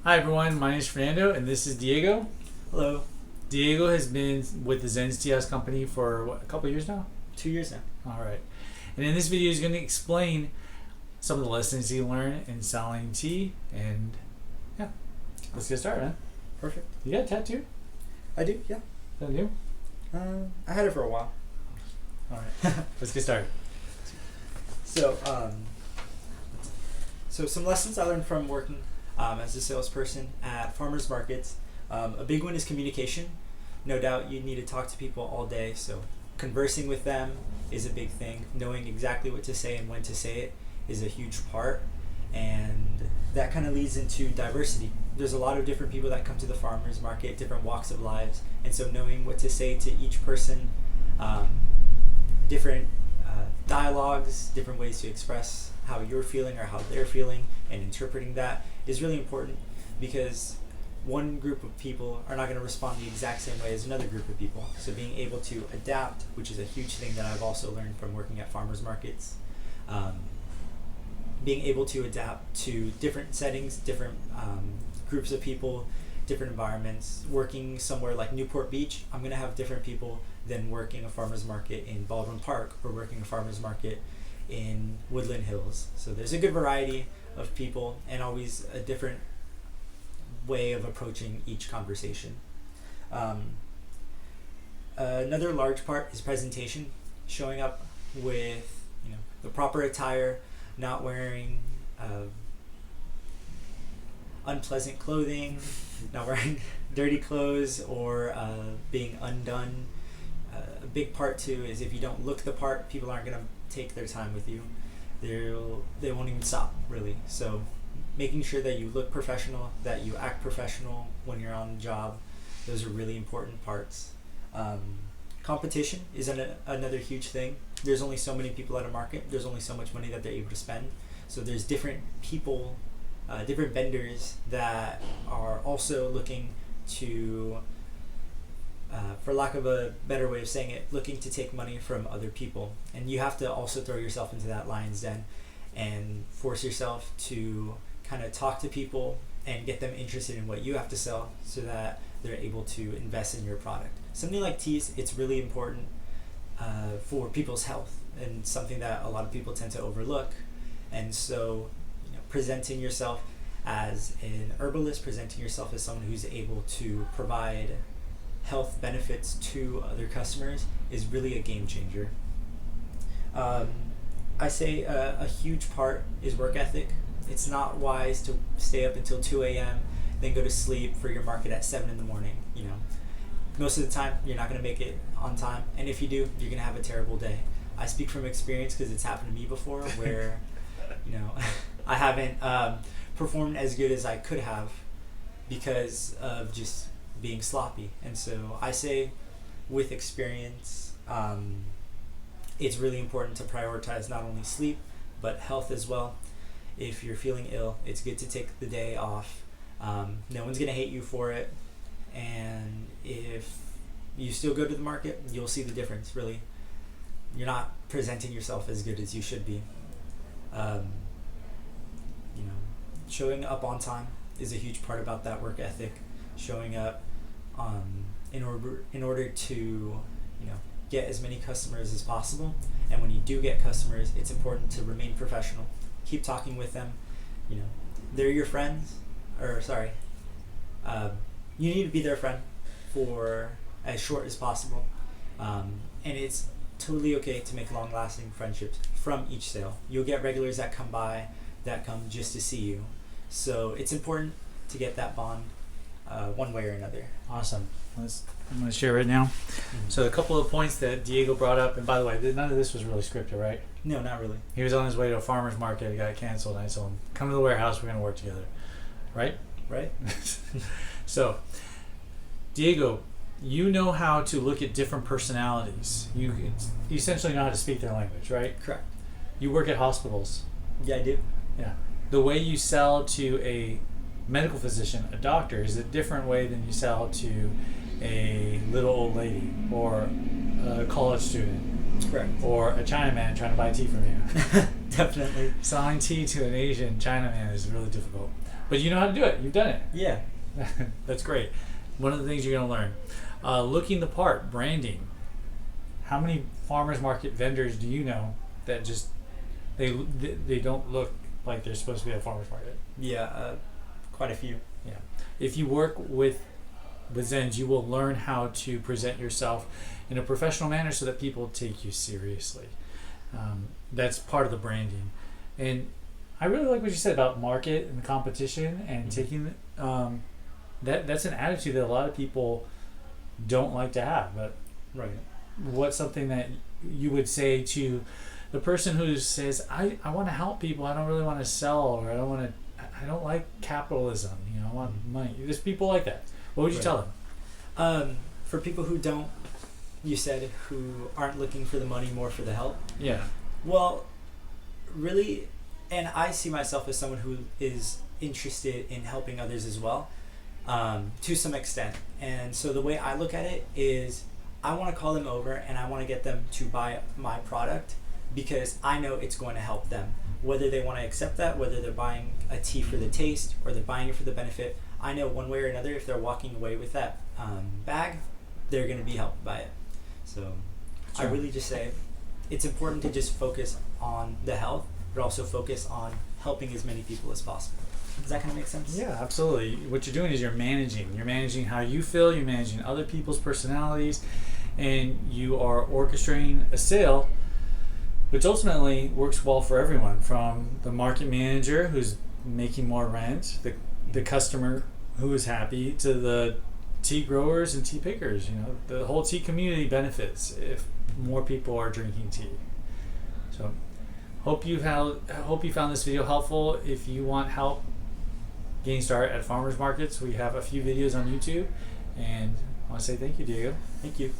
Hi everyone, my name is Fernando and this is Diego. Hello. Diego has been with the Zen's Tea House Company for a couple of years now? 2 years now. Alright. And in this video he's going to explain some of the lessons he learned in selling tea, and yeah, let's get started, man. Perfect. You got a tattoo? I do, yeah. Is that new? I had it for a while. Alright, let's get started. So some lessons I learned from working as a salesperson at farmers markets. A big one is communication. No doubt you need to talk to people all day, so conversing with them is a big thing. Knowing exactly what to say and when to say it is a huge part, and that kind of leads into diversity. There's a lot of different people that come to the farmers market, different walks of lives, and so knowing what to say to each person, different dialogues, different ways to express how you're feeling or how they're feeling, and interpreting that is really important, because one group of people are not going to respond the exact same way as another group of people. So being able to adapt, which is a huge thing that I've also learned from working at farmers markets, being able to adapt to different settings, different groups of people, different environments. Working somewhere like Newport Beach, I'm going to have different people than working a farmers market in Baldwin Park or working a farmers market in Woodland Hills. So there's a good variety of people and always a different way of approaching each conversation. Another large part is presentation, showing up with the proper attire, not wearing unpleasant clothing, not wearing dirty clothes, or being undone. A big part too is if you don't look the part, people aren't going to take their time with you. They won't even stop, really. So making sure that you look professional, that you act professional when you're on the job, those are really important parts. Competition is another huge thing. There's only so many people at a market. There's only so much money that they're able to spend. So there's different people, different vendors that are also looking to, for lack of a better way of saying it, looking to take money from other people. And you have to also throw yourself into that lion's den and force yourself to kind of talk to people and get them interested in what you have to sell so that they're able to invest in your product. Something like teas, it's really important for people's health, and something that a lot of people tend to overlook. And so presenting yourself as an herbalist, presenting yourself as someone who's able to provide health benefits to other customers is really a game changer. I say a huge part is work ethic. It's not wise to stay up until 2 a.m., then go to sleep for your market at 7 in the morning. Most of the time, you're not going to make it on time. And if you do, you're going to have a terrible day. I speak from experience because it's happened to me before where, I haven't performed as good as I could have because of just being sloppy. And so I say with experience, it's really important to prioritize not only sleep, but health as well. If you're feeling ill, it's good to take the day off. No one's going to hate you for it. And if you still go to the market, you'll see the difference, really. You're not presenting yourself as good as you should be. Showing up on time is a huge part about that work ethic. Showing up in order to get as many customers as possible. And when you do get customers, it's important to remain professional. Keep talking with them. They're your friends, you need to be their friend for as short as possible. And it's totally okay to make long-lasting friendships from each sale. You'll get regulars that come by, that come just to see you. So it's important to get that bond one way or another. Awesome. I'm going to share right now. So a couple of points that Diego brought up, and by the way, none of this was really scripted, right? No, not really. He was on his way to a farmer's market, it got canceled, and I told him, come to the warehouse, we're going to work together. Right? Right. So, Diego, you know how to look at different personalities. You essentially know how to speak their language, right? Correct. You work at hospitals. Yeah, I do. Yeah. The way you sell to a medical physician, a doctor, is a different way than you sell to a little old lady or a college student. Correct. Or a Chinaman trying to buy tea from you. Definitely. Selling tea to an Asian Chinaman is really difficult. But you know how to do it. You've done it. Yeah. That's great. One of the things you're going to learn. Looking the part, branding. How many farmers market vendors do you know that just they don't look like they're supposed to be at a farmers market? Yeah, quite a few. Yeah. If you work with Zens, you will learn how to present yourself in a professional manner so that people take you seriously. That's part of the branding. And I really like what you said about market and competition and taking that's an attitude that a lot of people don't like to have. But Right. what's something that you would say to the person who says, I want to help people, I don't really want to sell, or I don't like capitalism, I want money. There's people like that. What would you tell them? For people who don't, you said, who aren't looking for the money, more for the help. Yeah. Well, really, and I see myself as someone who is interested in helping others as well, to some extent. And so the way I look at it is I want to call them over and I want to get them to buy my product because I know it's going to help them. Whether they want to accept that, whether they're buying a tea for the taste or they're buying it for the benefit, I know one way or another if they're walking away with that bag, they're going to be helped by it. So Sure. I really just say it's important to just focus on the health, but also focus on helping as many people as possible. Does that kind of make sense? Yeah, absolutely. What you're doing is you're managing how you feel, you're managing other people's personalities, and you are orchestrating a sale which ultimately works well for everyone, from the market manager who's making more rent, the customer who is happy, to the tea growers and tea pickers. The whole tea community benefits if more people are drinking tea. So hope you found this video helpful. If you want help getting started at farmers markets, we have a few videos on YouTube, and I want to say thank you, Diego. Thank you.